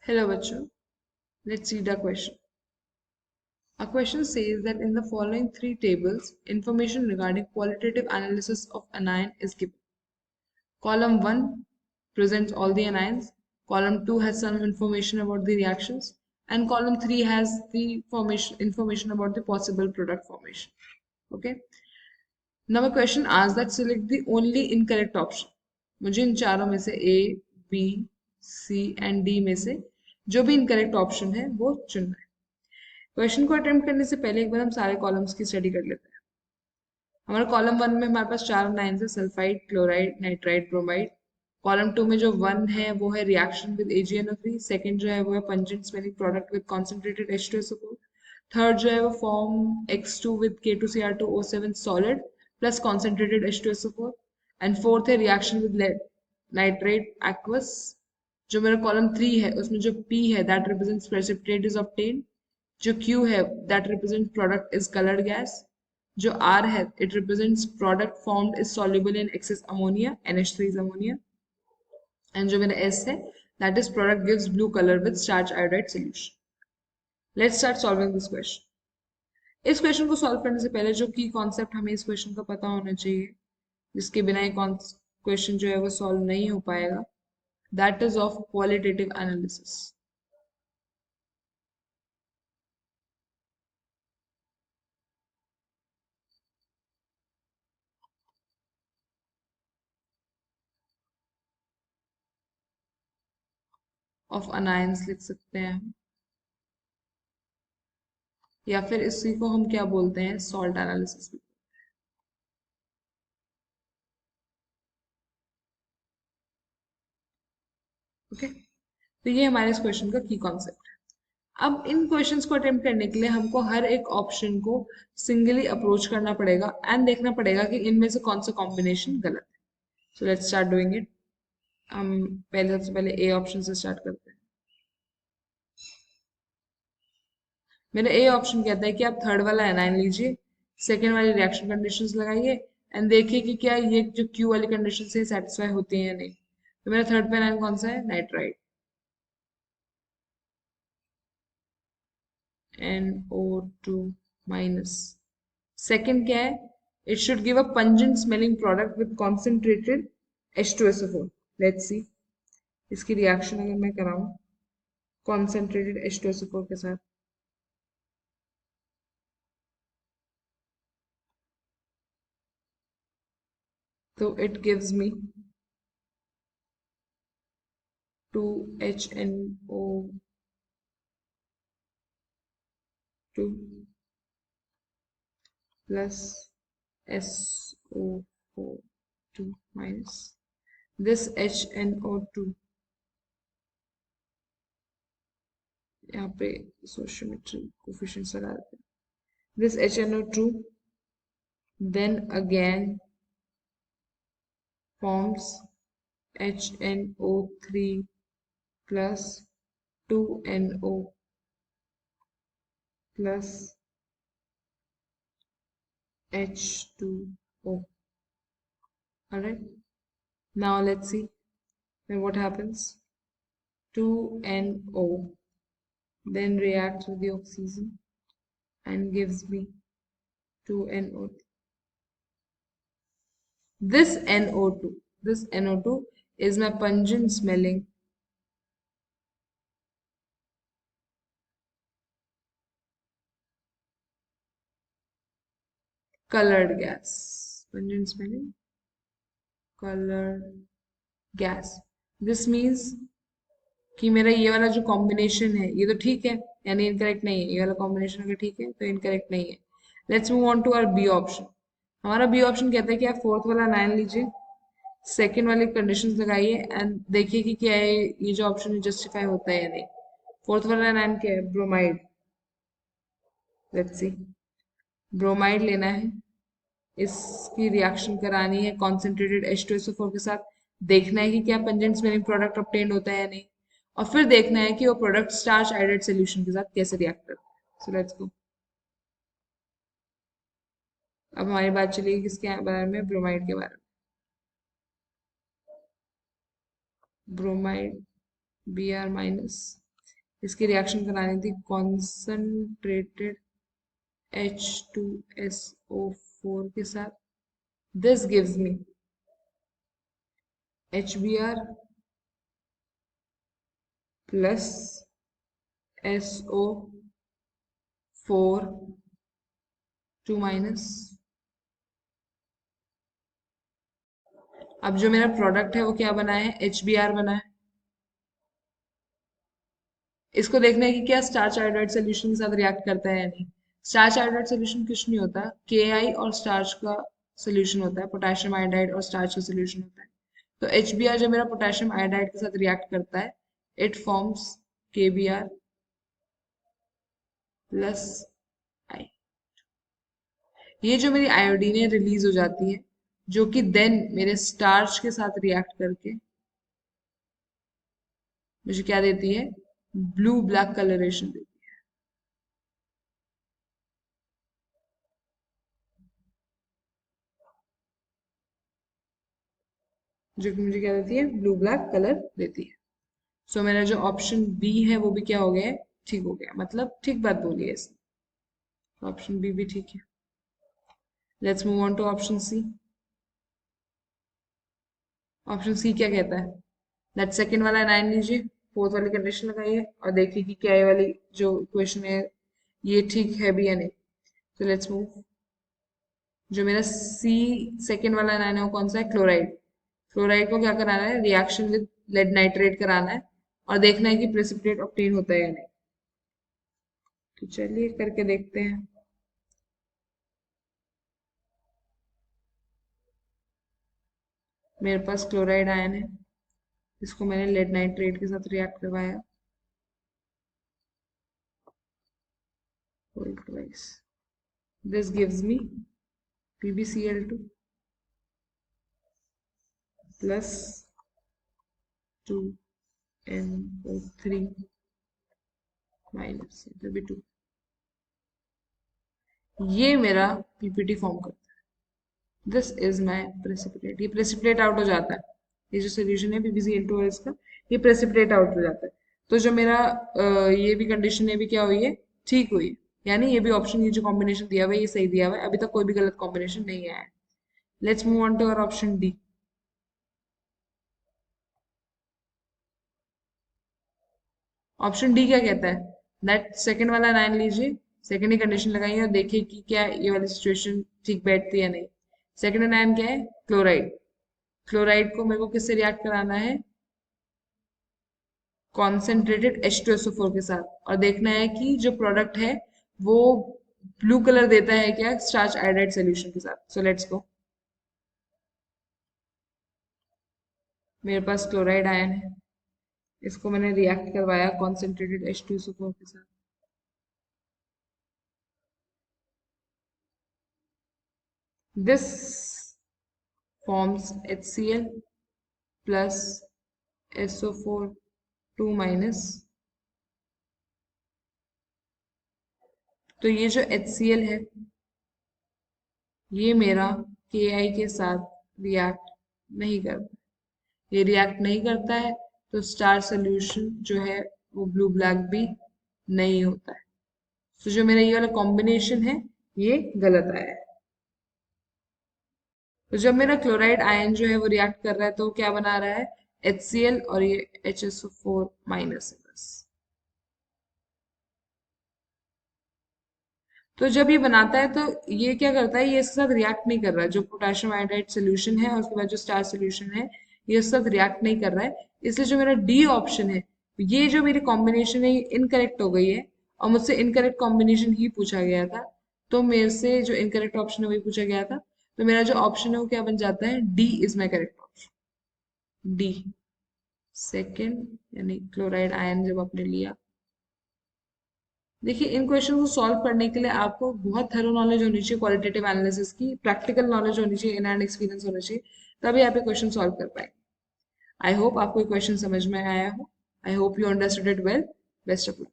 Hello, Bachu. Let's read our question. Our question says that in the following three tables, information regarding qualitative analysis of anion is given. Column 1 presents all the anions, column 2 has some information about the reactions, and column 3 has the information about the possible product formation. Okay. Now my question asks that select the only incorrect option. मुझे इन चारों में से A, B, C and D में से जो भी incorrect option है वो चुनना है. क्वेश्चन को अटेम्प्ट करने से पहले एक बार हम सारे कॉलम्स की स्टडी कर लेते हैं. हमारा कॉलम 1 में हमारे पास चार नाइन्स है, sulphide, chloride, nitride, bromide. Column 2 में जो 1 है वो है रिएक्शन विद AgNO3. सेकंड जो है वो है pungent smelling product with concentrated H2SO4. Third जो है वो form X2 with K2Cr2O7 solid plus concentrated H2SO4. And fourth है रिएक्शन विद नाइट्रेट एक्वस. जो मेरा कॉलम 3 है उसमें जो P है that represents precipitate is obtained. जो Q है that represents product is coloured gas. जो R है it represents product formed is soluble in excess ammonia, NH3 is ammonia. And जो मेरा S है that is product gives blue color with starch iodide solution. Let's start solving this question. इस question को solve करने से पहले जो की कॉन्सेप्ट हमें इस क्वेश्चन का पता होना चाहिए, जिसके बिना ये क्वेश्चन जो है वो सॉल्व नहीं हो पाएगा, that is of qualitative analysis. Of anions लिख सकते हैं हम, या फिर इसी को हम क्या बोलते हैं, सॉल्ट एनालिसिस. ओके, तो ये हमारे इस क्वेश्चन का की कॉन्सेप्ट है. अब इन क्वेश्चंस को अटेम्प्ट करने के लिए हमको हर एक ऑप्शन को सिंगली अप्रोच करना पड़ेगा एंड देखना पड़ेगा कि इनमें से कौन सा कॉम्बिनेशन गलत है. So let's start doing it. हम पहले सबसे पहले ए ऑप्शन से स्टार्ट करते हैं. मेरा ए ऑप्शन कहता है कि आप थर्ड वाला एनाइन लीजिए, सेकेंड वाली रिएक्शन कंडीशंस लगाइए एंड देखिए कि क्या ये जो क्यू वाली कंडीशन से सेटिस्फाई होती है या नहीं. तो मेरा थर्ड पे एनाइन कौन सा है, नाइट्राइड, NO2 माइनस. सेकेंड क्या है, it should give a pungent smelling product with concentrated H2SO4. Let's see. इसकी रिएक्शन अगर मैं कराऊं concentrated H2SO4 के साथ, तो it gives me 2HNO2 plus SO4 minus this HNO2. यहाँ पे सोशियोमेट्री कोफिशिएंट्स लगा देते हैं. This HNO2 then again forms HNO3 plus 2NO plus H2O. Alright, now let's see then what happens. 2NO then reacts with the oxygen and gives me 2NO. This NO2 is my pungent smelling colored gas. Pungent smelling colored gas. This means कि मेरा ये वाला जो combination है ये तो ठीक है, यानी इनकरेक्ट नहीं है. ये वाला कॉम्बिनेशन अगर ठीक है तो इनकरेक्ट नहीं है. Let's move on to our B option. हमारा बी ऑप्शन कहता है कि आप फोर्थ वाला नाइन लीजिए, सेकेंड वाले कंडीशंस लगाइए एंड देखिए कि क्या है ये जो ऑप्शन है जस्टिफाई होता है या नहीं. फोर्थ वाला नाइन क्या है, ब्रोमाइड. लेट्स सी, ब्रोमाइड लेना है, इसकी रिएक्शन करानी है कॉन्सेंट्रेटेड H2SO4 के साथ, देखना है कि क्या पंजेंट स्मेलिंग प्रोडक्ट ऑब्टेन्ड होता है या नहीं, और फिर देखना है कि वो प्रोडक्ट स्टार्च आयोडाइड सॉल्यूशन के साथ कैसे रिएक्ट करता है. So let's go. अब हमारी बात चलेगी किसके बारे में, ब्रोमाइड के बारे में. ब्रोमाइड Br माइनस इसकी रिएक्शन करानी थी कॉन्सनट्रेटेड H2SO4 के साथ. This gives me HBr plus SO4 2 minus. अब जो मेरा प्रोडक्ट है वो क्या बना है, HBr बना है. इसको देखना है कि क्या स्टार्च आयोडाइड सोल्यूशन के साथ रिएक्ट करता है या नहीं. स्टार्च आयोडाइड सोल्यूशन कुछ नहीं होता, KI और स्टार्च का सोल्यूशन होता है, पोटेशियम आयोडाइड और स्टार्च का सोल्यूशन होता है. तो HBr जो मेरा पोटेशियम आयोडाइड के साथ रिएक्ट करता है, इट फॉर्म्स KBr प्लस आई. ये जो मेरी आयोडीन है रिलीज हो जाती है, जो कि देन मेरे स्टार्च के साथ रिएक्ट करके मुझे क्या देती है, ब्लू ब्लैक कलरेशन देती है. जो कि मुझे क्या देती है, ब्लू ब्लैक कलर देती है. सो मेरा जो ऑप्शन बी है वो भी क्या हो गया है, ठीक हो गया. मतलब ठीक बात बोली है इसने. ऑप्शन बी भी ठीक है. Let's move on to option C. Option C क्या कहता है, दैट सेकंड वाला 9 लीजिए, फोर्थ वाली कंडीशन लगाइए और देखिए कि क्या ये वाली जो इक्वेशन है ये ठीक है भी या नहीं. तो लेट्स मूव. जो मेरा सी सेकंड वाला 9 है वो कौन सा है, क्लोराइड. क्लोराइड को क्या कराना है, रिएक्शन विद लेड नाइट्रेट कराना है और देखना है कि प्रेसिपिटेट ऑब्टेन होता है या नहीं. तो चलिए करके देखते हैं. मेरे पास क्लोराइड आयन है, इसको मैंने लेड नाइट्रेट के साथ रिएक्ट करवाया. This gives me PbCl2 plus 2NO3 minus 2. ये मेरा पीपीटी फॉर्म करता है. This is my precipitate. ये प्रेसिपिटेट आउट हो जाता है. ये जो सोल्यूशन है PbCl2 है इसका, ये प्रेसिपिटेट आउट हो जाता है. तो जो मेरा ये भी कंडीशन है भी क्या हुई है, ठीक हुई है. यानी ये भी ऑप्शन, ये जो कॉम्बिनेशन दिया हुआ है ये सही दिया हुआ है. अभी तक कोई भी गलत कॉम्बिनेशन नहीं आया है. Let's move on to our option D. Option D क्या कहता है, दैट सेकंड वाला 9 लीजिए, सेकंड ही कंडीशन लगाइए और देखिए कि क्या ये वाली सिचुएशन ठीक बैठती है या नहीं. सेकंड 9 क्या है, क्लोराइड. क्लोराइड को मेरे को किससे रिएक्ट कराना है, कॉन्सेंट्रेटेड H2SO4 के साथ, और देखना है कि जो प्रोडक्ट है वो ब्लू कलर देता है क्या स्टार्च आयोडाइड सोल्यूशन के साथ. So let's go. मेरे पास क्लोराइड आयन है, इसको मैंने रिएक्ट करवाया कॉन्सेंट्रेटेड H2SO4 के साथ. This forms HCl plus SO4 2 minus. तो ये जो HCl है ये मेरा KI के साथ रिएक्ट नहीं करता. ये रिएक्ट नहीं करता है तो स्टार सोल्यूशन जो है वो ब्लू ब्लैक भी नहीं होता है. तो जो मेरा ये वाला कॉम्बिनेशन है ये गलत आया है. तो जब मेरा क्लोराइड आयन जो है वो रिएक्ट कर रहा है तो क्या बना रहा है, HCl और ये HSO4 माइनस है बस. तो जब ये बनाता है तो ये क्या करता है, ये इसके साथ रिएक्ट नहीं कर रहा है. जो पोटेशियम आयोडाइड सोल्यूशन है और उसके बाद जो स्टार सोल्यूशन है ये उसके साथ रिएक्ट नहीं कर रहा है. इसलिए जो मेरा डी ऑप्शन है, ये जो मेरी कॉम्बिनेशन है ये इनकरेक्ट हो गई है और मुझसे इनकरेक्ट कॉम्बिनेशन ही पूछा गया था. तो मेरे से जो इनकरेक्ट ऑप्शन है वही पूछा गया था. तो मेरा जो ऑप्शन है वो क्या बन जाता है, D is my correct option. D second, यानी क्लोराइड आयन जब आपने लिया. देखिए इन क्वेश्चन को सॉल्व करने के लिए आपको बहुत थरो नॉलेज होनी चाहिए क्वालिटेटिव एनालिसिस की, प्रैक्टिकल नॉलेज होनी चाहिए, इन हैंड एक्सपीरियंस होना चाहिए, तभी आप ये क्वेश्चन सॉल्व कर पाएंगे. आई होप आपको ये क्वेश्चन समझ में आया हो. I hope you understood it well. Best of luck.